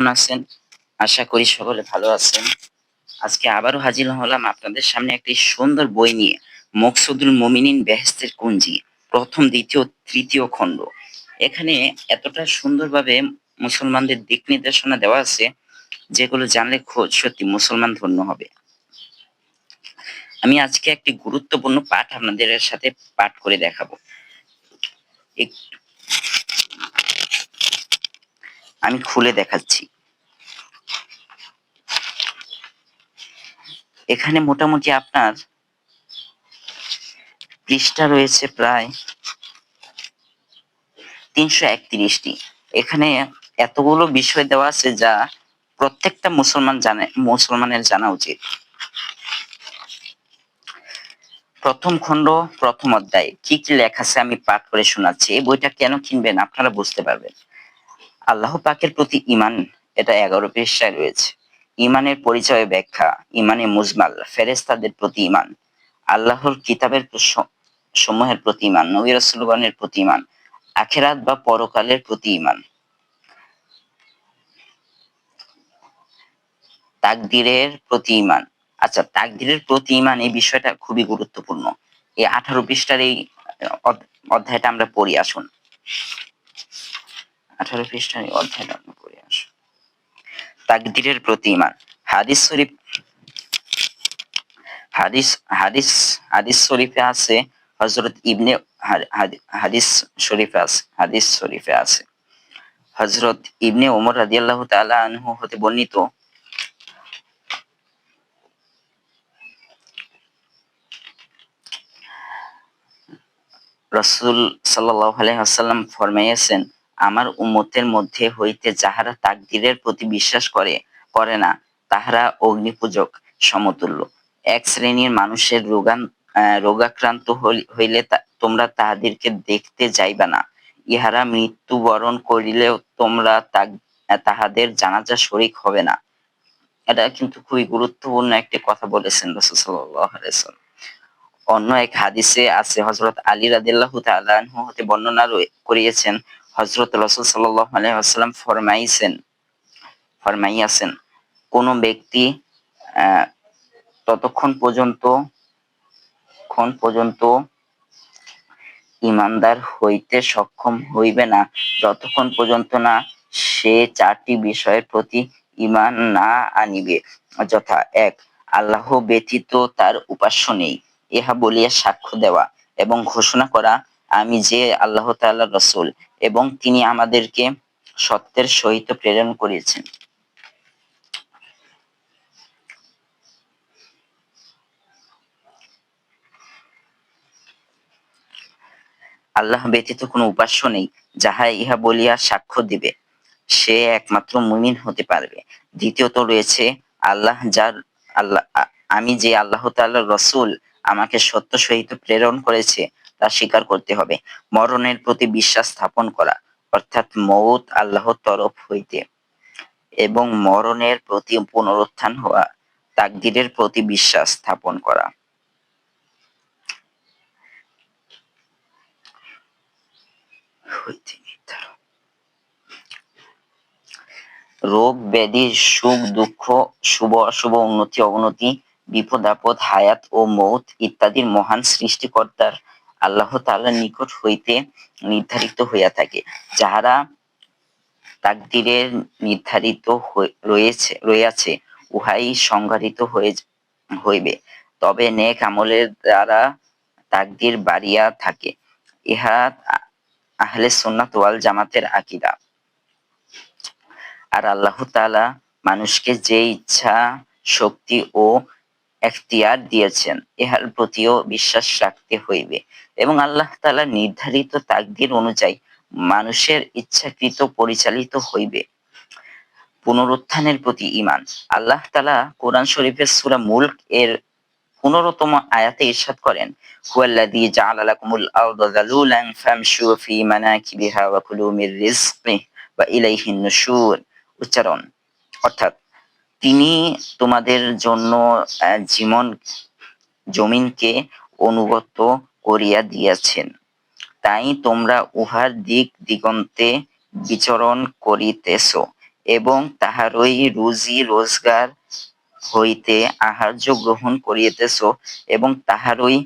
কেমন আছেন? আশা করি সকলে ভালো আছেন। আজকে আবারও হাজির হলাম আপনাদের সামনে একটি সুন্দর বই নিয়ে। মকসুদুল মুমিনিন বেহেশতের কুঞ্জি, প্রথম, দ্বিতীয়, তৃতীয় খণ্ড। এখানে এতটা সুন্দরভাবে মুসলমানদের দিক নির্দেশনা দেওয়া আছে, যেগুলো জানলে সত্যি মুসলমান ধন্য হবে। আমি আজকে একটি গুরুত্বপূর্ণ পাঠ আপনাদের সাথে পাঠ করে দেখাবো। আমি খুলে দেখাচ্ছি। এখানে মোটামুটি আপনার পৃষ্ঠা রয়েছে প্রায় ৩৩১টি। এখানে এতগুলো বিষয় দেওয়া আছে যা প্রত্যেকটা মুসলমানের জানা উচিত। প্রথম খণ্ড, প্রথম অধ্যায় কি কি লেখা আছে আমি পাঠ করে শোনাচ্ছি। এই বইটা কেন কিনবেন আপনারা বুঝতে পারবেন। আল্লাহ পাকের প্রতি ঈমান, এটা ১১ পৃষ্ঠায় রয়েছে। ঈমানের পরিচয় ব্যাখ্যা, ঈমানে মুজমাল, ফেরেশতাদের প্রতি ঈমান, আল্লাহর কিতাবের সমূহের প্রতি ঈমান, নবী রাসূলগণের প্রতি ঈমান, আখিরাত বা পরকালের প্রতি ঈমান, তাকদীরের প্রতি ঈমান। আচ্ছা, তাকদীরের প্রতি ঈমান এই বিষয়টা খুবই গুরুত্বপূর্ণ। এই ১৮ পৃষ্ঠার এই অধ্যায়টা আমরা পড়ি আসুন। ১৮ পৃষ্ঠার এই অধ্যায়টা আমরা পড়ি আসুন। তাকদীরের প্রতি ঈমান। হাদিস শরীফ হাদিস হাদিস হাদিস শরীফে আছে, হযরত ইবনে হাদিস শরীফে আছে হযরত ইবনে ওমর রাদিয়াল্লাহু তাআলা আনহু হতে বর্ণিত, রাসূল সাল্লাল্লাহু আলাইহি ওয়াসাল্লাম ফরমাইয়াছেন, আমার উম্মতের মধ্যে হইতে যাহারা তাকদীরের প্রতি বিশ্বাস করে না, তাহারা অগ্নিপূজক সমতুল্য। এক শ্রেণীর মানুষের রোগাক্রান্ত হইলে তোমরা তাহাদেরকে দেখতে যাইবা না। ইহারা মৃত্যুবরণ করিলেও তোমরা তাহাদের জানাজা শরীক হবে না। এটা কিন্তু খুবই গুরুত্বপূর্ণ একটি কথা বলেছেন রাসূল সাল্লাল্লাহু আলাইহি ওয়াসাল্লাম। অন্য এক হাদিসে আছে, হযরত আলী রাদিয়াল্লাহু তাআলা আনহু হতে বর্ণনা করিয়েছেন, হযরত রাসূল সাল্লাল্লাহু আলাইহি ওয়াসাল্লাম ফরমাইয়াছেন, কোন ব্যক্তি আহ, ততক্ষণ পর্যন্ত ঈমানদার হইতে সক্ষম হইবে না, যতক্ষণ পর্যন্ত না সে ৪টি বিষয়ের প্রতি ঈমান না আনিবে, যথা: ১. আল্লাহ ব্যতীত তার উপাস্য নেই, ইহা বলিয়া সাক্ষ্য দেওয়া এবং ঘোষণা করা, আমি যে আল্লাহ তাআলার রাসূল এবং তিনি আমাদেরকে সত্যের সহিত প্রেরণ করিয়েছেন। আল্লাহ ব্যতীত কোনো উপাস্য নেই, যাহা ইহা বলিয়া সাক্ষ্য দিবে, সে একমাত্র মুমিন হতে পারবে। দ্বিতীয়ত রয়েছে, আমি যে আল্লাহ তাআলার রাসূল, আমাকে সত্য সহিত প্রেরণ করেছে, তা স্বীকার করতে হবে। মরণের প্রতি বিশ্বাস স্থাপন করা, অর্থাৎ মউত আল্লাহর তরফ হইতে এবং মরণের প্রতি পুনরুত্থান হওয়া, তাকদীরের প্রতি বিশ্বাস স্থাপন করা। রোগ ব্যাধি, সুখ দুঃখ, শুভ অশুভ, উন্নতি অবনতি, বিপদ আপদ, হায়াত ও মৌত ইত্যাদির মহান সৃষ্টিকর্তার আল্লাহ তাআলার নিকট হইতে নির্ধারিত হইয়া থাকে। যাহারা তাকদীরে নির্ধারিত রহিয়াছে, উহাই সংঘটিত হইবে। তবে নেক আমলের দ্বারা তাকদীর বাড়িয়া থাকে, ইহা আহলে সুন্নাত ওয়াল জামাতের আকীদা। আর আল্লাহ তাআলা মানুষকে যে ইচ্ছা শক্তি ও এখতিয়ার দিয়েছেন, ইহার প্রতিও বিশ্বাস রাখতে হইবে এবং আল্লাহ তাআলা নির্ধারিত তাকদীর অনুযায়ী মানুষের ইচ্ছাকৃত পরিচালিত হইবে। পুনরুত্থানের প্রতি ঈমান। আল্লাহ তাআলা কোরআন শরীফের সূরা মুলক এর ১৫তম আয়াতে ইরশাদ করেন, হুয়াল্লাযী জাআলা লাকুমুল আরদা যালুলান ফামশু ফি মানাকিবিহা ওয়া কুলু মির রিজকিহি ওয়া ইলাইহিন নুশুর। উচ্চারণ, অর্থাৎ তিনি তোমাদের জন্য জমিনকে অনুগত করিয়া দিয়াছেন, তাই তোমরা উহার দিক দিগন্তে বিচরণ করিতেছ এবং তাহারই রুজি রোজগার হইতে আহার্য গ্রহণ করিতেছ এবং তাহারই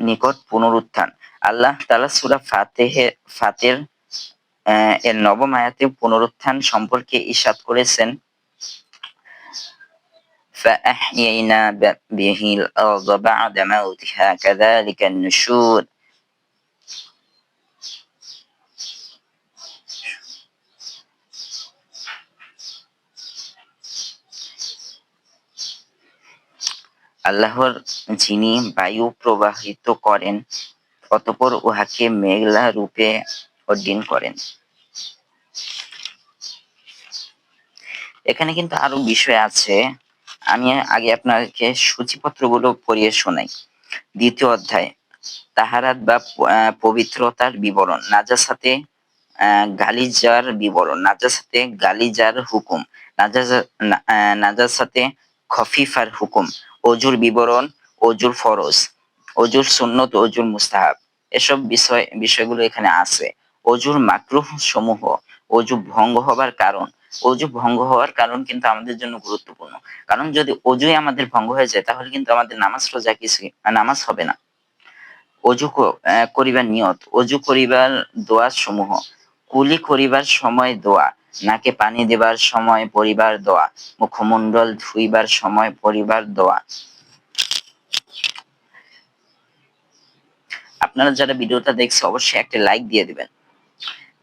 নিকট পুনরুত্থান। আল্লাহ তাআলা সূরা ফাতের এর নবম আয়াতে পুনরুত্থান সম্পর্কে ইরশাদ করেছেন, فأحيينا به الأرض بعد موتها كذلك النشور। আল্লাহর যিনি বায়ু প্রবাহিত করেন অতঃপর উহাকে মেঘলা রূপে অধীন করেন। এখানে কিন্তু আরো বিষয় আছে, আমি আগে আপনাকে সূচিপত্রগুলো পড়িয়ে শোনাই। দ্বিতীয় অধ্যায় তাহারাত বা পবিত্রতার বিবরণ, নাজাসাতে গালিজার বিবরণ, নাজাসাতে গালিজার হুকুম, নাজাসাতে খফিফার হুকুম, অজুর বিবরণ, অজুর ফরজ, অজুর সুন্নত, অজুর মুস্তাহাব, এসব বিষয়গুলো এখানে আছে। অজুর মাকরুহ সমূহ, অজু ভঙ্গ হবার কারণ। অজু ভঙ্গ হওয়ার কারণ কিন্তু আমাদের জন্য গুরুত্বপূর্ণ, কারণ যদি অজুই আমাদের ভঙ্গ হয়ে যায় তাহলে কিন্তু আমাদের নামাজ রোজা কিছু নামাজ হবে না। অজু করিবার নিয়ত, অজু করিবার দোয়া সমূহ, কুলি করিবার সময় দোয়া, নাকে পানি দেবার সময় পরিবার দোয়া, মুখমণ্ডল ধুইবার সময় পরিবার দোয়া। আপনারা যারা ভিডিওটা দেখছে অবশ্যই একটা লাইক দিয়ে দিবেন।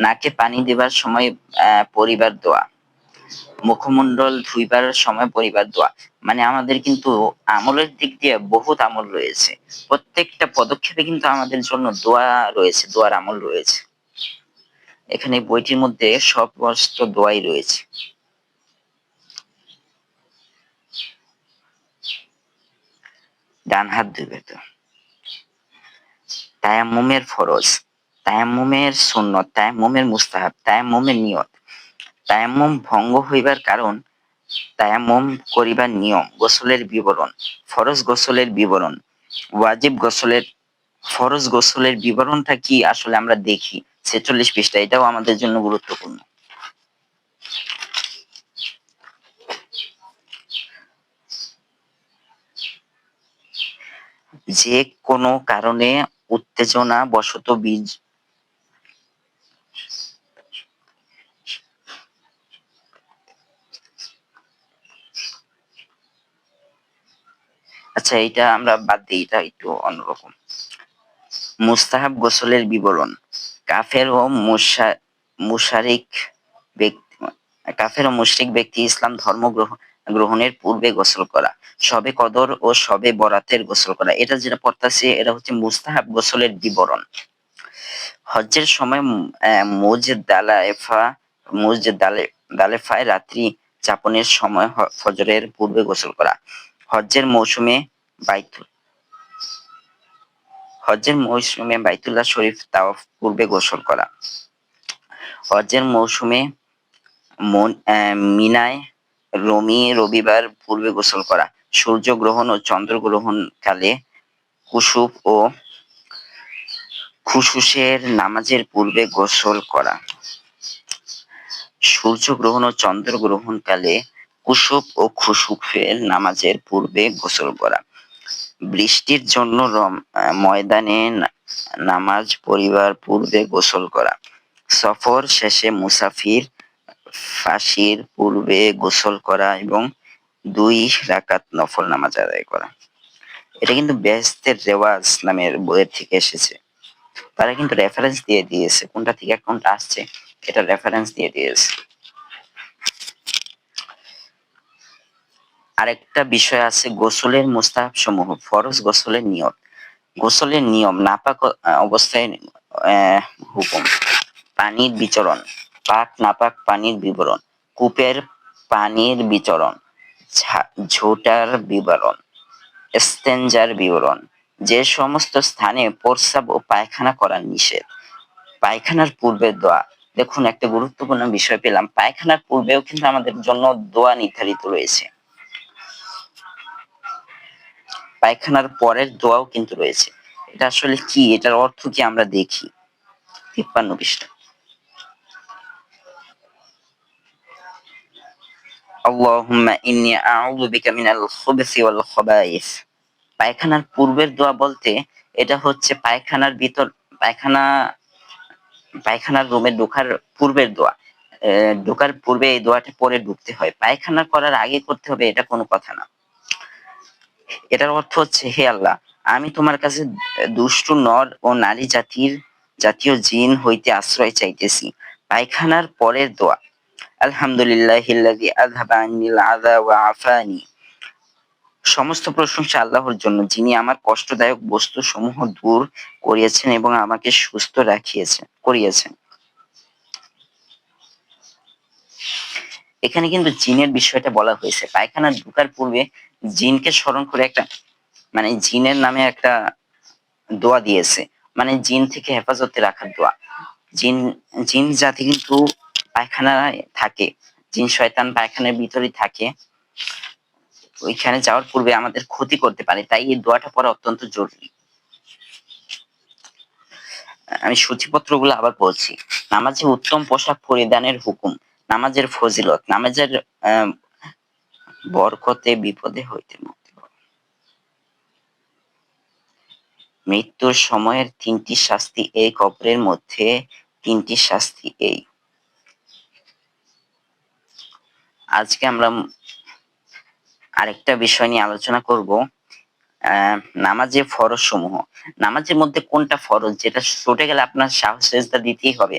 নাকে পানি দেবার সময় পরিবার দোয়া, মুখমণ্ডল ধুইবার সময় পরিবার দোয়া। মানে আমাদের কিন্তু আমলের দিক দিয়ে বহুত আমল রয়েছে, প্রত্যেকটা পদক্ষেপে কিন্তু আমাদের জন্য দোয়া রয়েছে, দোয়ার আমল রয়েছে। এখানে বইটির মধ্যে সমস্ত দোয়াই রয়েছে। ডান হাত ধুইবে তো। তায়াম্মুমের ফরজ, তায়াম্মুমের সুন্নত, তায়াম্মুমের মুস্তাহাব, তায়াম্মুমের নিয়ত, তায়াম্মুম ভঙ্গ হইবার কারণ, তায়াম্মুম করিবার নিয়ম, গোসলের বিবরণ, ফরজ গোসলের বিবরণ, ওয়াজিব গোসলের, ফরজ গোসলের বিবরণটা কি আসলে আমরা দেখি 46 পৃষ্ঠা, এটাও আমাদের জন্য গুরুত্বপূর্ণ। যে কোনো কারণে উত্তেজনা বশত বীজ আচ্ছা এটা আমরা বাদ দিই, এটা একটু অন্যরকম। মুস্তাহাব গোসলের বিবরণ, কাফের ও মুশারিক ব্যক্তি, কাফের ও মুশরিক ব্যক্তি ইসলাম ধর্ম গ্রহণের পূর্বে গোসল করা, শবে কদর ও শবে বরাতের গোসল করা, এটা যেটা পড়তাছি এটা হচ্ছে মুস্তাহাব গোসলের বিবরণ। হজ্জের সময় মুজদালেফায় রাত্রি যাপনের সময় ফজরের পূর্বে গোসল করা, হজ্জের মৌসুমে বাইতুল্লাহ শরীফ তাওয়াফ পূর্বে গোসল করা, হজ্জের মৌসুমে মিনায় রবিবার পূর্বে গোসল করা, সূর্যগ্রহণ ও চন্দ্রগ্রহণ কালে কুসুফ ও খুসুফের নামাজের পূর্বে গোসল করা, সূর্যগ্রহণ ও চন্দ্রগ্রহণ কালে কুসুফ ও খুসুফের নামাজের পূর্বে গোসল করা, বৃষ্টির জন্য ময়দানে নামাজ পড়িবার পূর্বে গোসল করা, সফর শেষে মুসাফির ফাঁসির পূর্বে গোসল করা এবং 2 রাকাত নফল নামাজ আদায় করা। এটা কিন্তু বেহেশতের রেওয়াজ নামের বইয়ের থেকে এসেছে, তারা কিন্তু রেফারেন্স দিয়ে দিয়েছে কোনটা থেকে কোনটা আসছে, এটা রেফারেন্স দিয়ে দিয়েছে। আরেকটা বিষয় আছে গোসলের মুস্তাহাব সমূহ, ফরজ গোসলের নিয়ত, গোসলের নিয়ম, নাপাক অবস্থায় হুকুম, পানির বিচরণ, পাক নাপাক পানির বিবরণ, কূপের পানির বিচরণ, ঝোটার বিবরণ, ইস্তেঞ্জার বিবরণ, যে সমস্ত স্থানে প্রস্রাব ও পায়খানা করা নিষেধ, পায়খানার পূর্বে দোয়া। দেখুন একটা গুরুত্বপূর্ণ বিষয় পেলাম, পায়খানার পূর্বেও কিন্তু আমাদের জন্য দোয়া নির্ধারিত রয়েছে, পায়খানার পরের দোয়াও কিন্তু রয়েছে। এটা আসলে কি, এটার অর্থ কি আমরা দেখি 53 পৃষ্ঠা। আল্লাহুম্মা ইন্নী আউযু বিকা মিনাল খুবুসি ওয়াল খাবাইস। পায়খানার পূর্বের দোয়া বলতে এটা হচ্ছে পায়খানার ভিতর, পায়খানা পায়খানার রুমে ঢোকার পূর্বের দোয়া। ঢোকার পূর্বে এই দোয়াটা পরে ঢুকতে হয়, পায়খানা করার আগে করতে হবে এটা কোনো কথা না। এটার অর্থ হচ্ছে, হে আল্লাহ, আমি তোমার কাছে দুষ্টু নর ও নারী জাতীয় জিন হইতে আশ্রয় চাইতেছি। পায়খানার পরের দোয়া, আলহামদুলিল্লাহিল্লাযী আযহাবা আন্নিল আযা ওয়া আফানি। সমস্ত প্রশংসা আল্লাহর জন্য, যিনি আমার কষ্টদায়ক বস্তু সমূহ দূর করিয়েছেন এবং আমাকে সুস্থ করিয়েছেন। এখানে কিন্তু জিনের বিষয়টা বলা হয়েছে। পায়খানা ঢোকার পূর্বে জিনকে স্মরণ করে একটা, মানে জিনের নামে একটা দোয়া দিয়েছে, মানে জিন থেকে হেফাজতে রাখার দোয়া। জিন জিন জাতি কিন্তু পায়খানায় থাকে, জিন শয়তান পায়খানার ভিতরেই থাকে, ওইখানে যাওয়ার পূর্বে আমাদের ক্ষতি করতে পারে, তাই এই দোয়াটা পড়া অত্যন্ত জরুরি। আমি সূচিপত্রগুলো আবার বলছি। নামাজে উত্তম পোশাক পরিধানের হুকুম, নামাজের ফজিলত, নামাজের বরকতে বিপদে হইতে মুক্তি পাওয়া, মৃত্যুর সময়ের তিনটি শাস্তি এই, কবরের মধ্যে তিনটি শাস্তি এই। আজকে আমরা আরেকটা বিষয় নিয়ে আলোচনা করব, নামাজের ফরজ সমূহ। নামাজের মধ্যে কোনটা ফরজ, যেটা ছুটে গেলে আপনার সাহস সেজদা দিতেই হবে,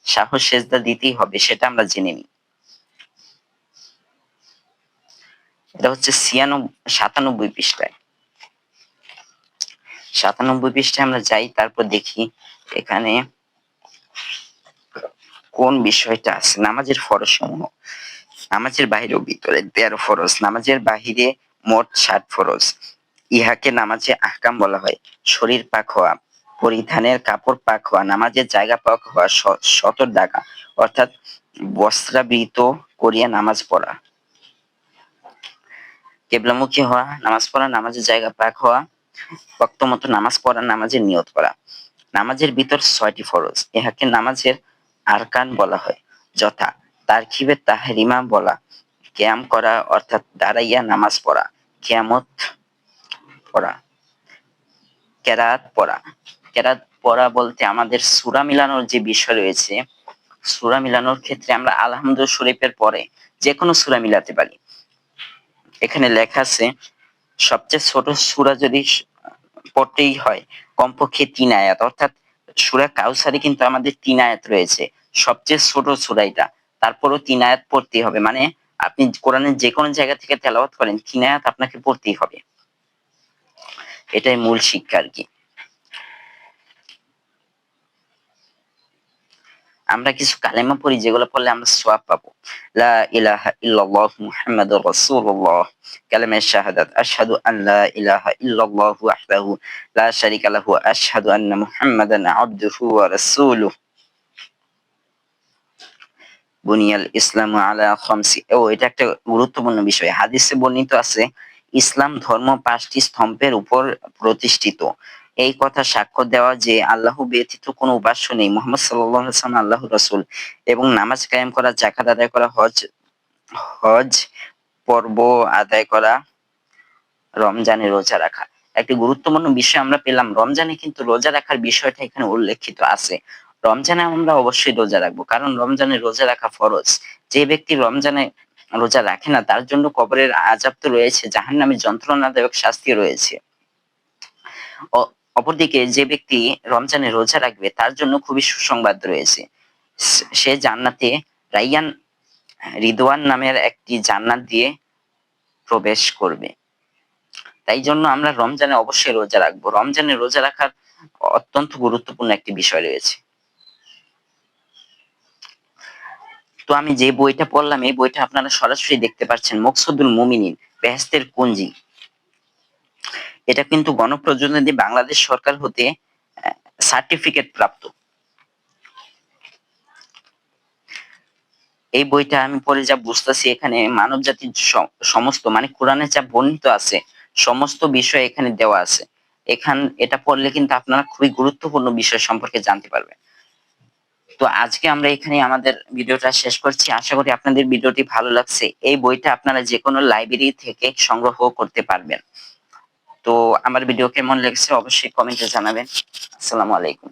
সাহস সেজদা দিতেই হবে, সেটা আমরা জেনে নিই। এটা হচ্ছে 97 পৃষ্ঠায়। 97 পৃষ্ঠায় আমরা যাই, তারপর দেখি এখানে কোন বিষয়টা আছে। নামাজের ফরজ সমূহ, নামাজের বাহিরে ও ভিতরে 13 ফরজ, নামাজের বাহিরে মোট 60 ফরজ। ইহাকে নামাজে আহকাম বলা হয়। শরীর পাক হওয়া, পরিধানের কাপড় পাক হওয়া, নামাজের জায়গা পাক হওয়া, সতর ডাকা অর্থাৎ বস্ত্রাবৃত করিয়া নামাজ পড়া, কেবলামুখী হওয়া, নামাজ পড়া, নামাজের জায়গা পাক হওয়া, ওয়াক্ত মতো নামাজ পড়া, নামাজের নিয়ত করা। নামাজের ভিতর 6টি ফরজ, ইহাকে নামাজের আরকান বলা হয়, যথা তারকিবে তাহরিমা বলা, কিয়াম করা অর্থাৎ দাঁড়াইয়া নামাজ পড়া, কিয়ামত পড়া, কেরাত পড়া। কেরাত পড়া বলতে আমাদের সূরা মিলানোর যে বিষয় রয়েছে, সূরা মিলানোর ক্ষেত্রে আমরা আলহামদু শরীফের পরে যে কোনো সূরা মিলাতে পারি। এখানে লেখা আছে সবচেয়ে ছোট সূরা যদি পড়তেই হয় কমপক্ষে 3 আয়াত, অর্থাৎ সূরা কাউসারে কিন্তু আমাদের 3 আয়াত রয়েছে, সবচেয়ে ছোট সূরা এটা, তারপরও 3 আয়াত পড়তেই হবে। মানে আপনি কোরআনের যে কোনো জায়গা থেকে তেলাওয়াত করেন, 3 আয়াত আপনাকে পড়তেই হবে, এটাই মূল শিক্ষা আর কি। আমরা কিছু কালেমা পড়ি যেগুলো পড়লে আমরা সওয়াব পাবো। লা ইলাহা ইল্লাল্লাহু মুহাম্মাদুর রাসূলুল্লাহ, কালেমায়ে শাহাদাত, আশহাদু আন লা ইলাহা ইল্লাল্লাহু ওয়াহদাহু লা শারীকা লাহু, আশহাদু আন্না মুহাম্মাদান আবদুহু ওয়া রাসূলুহু, বুনিয়াল ইসলামু আলা খামসি। এটা একটা গুরুত্বপূর্ণ বিষয়। হাদিসে বর্ণিত আছে, ইসলাম ধর্ম 5টি স্তম্ভের উপর প্রতিষ্ঠিত। এই কথা সাক্ষ্য দেওয়া যে আল্লাহ ব্যতীত কোনো উপাস্য নেই, মুহাম্মদ সাল্লাল্লাহু আলাইহি ওয়াসাল্লাম আল্লাহর রাসূল, এবং নামাজ কায়েম করা, যাকাত আদায় করা, হজ পর্ব আদায় করা, রমজানে রোজা রাখা। একটি গুরুত্বপূর্ণ বিষয় আমরা পেলাম, রমজানে কিন্তু রোজা রাখার বিষয়টা এখানে উল্লেখিত আছে। রমজানে আমরা অবশ্যই রোজা রাখবো, কারণ রমজানে রোজা রাখা ফরজ। যে ব্যক্তি রমজানে রোজা রাখে না তার জন্য কবরের আযাব তো রয়েছে, জাহান্নামে যন্ত্রণাদায়ক শাস্তি রয়েছে। অপরদিকে যে ব্যক্তি রমজানে রোজা রাখবে তার জন্য খুবই সুসংবাদ রয়েছে, সে জান্নাতে রাইয়ান, রিদওয়ান নামের একটি জান্নাত দিয়ে প্রবেশ করবে। তাই জন্য আমরা রমজানে অবশ্যই রোজা রাখবো। রমজানে রোজা রাখার অত্যন্ত গুরুত্বপূর্ণ একটি বিষয় রয়েছে। তো আমি যে বইটা পড়লাম এই বইটা আপনারা সরাসরি দেখতে পাচ্ছেন, মকসুদুল মুমিনিন, বেহেশতের কুঞ্জি। এটা কিন্তু গণপ্রজাতন্ত্রী বাংলাদেশ সরকার হতে সার্টিফিকেট প্রাপ্ত। এই বইটা আমি পড়ে যা বুঝতেছি, এখানে মানব জাতির সমস্ত, মানে কোরআনে যা বর্ণিত আছে সমস্ত বিষয় এখানে দেওয়া আছে। এটা পড়লে কিন্তু আপনারা খুবই গুরুত্বপূর্ণ বিষয় সম্পর্কে জানতে পারবেন। তো আজকে আমরা এখানে আমাদের ভিডিওটা শেষ করছি। আশা করি আপনাদের ভিডিওটি ভালো লাগছে। এই বইটা আপনারা যে কোনো লাইব্রেরি থেকে সংগ্রহ করতে পারবেন। তো আমার ভিডিও কেমন লেগেছে অবশ্যই কমেন্টে জানাবেন। আসসালামু আলাইকুম।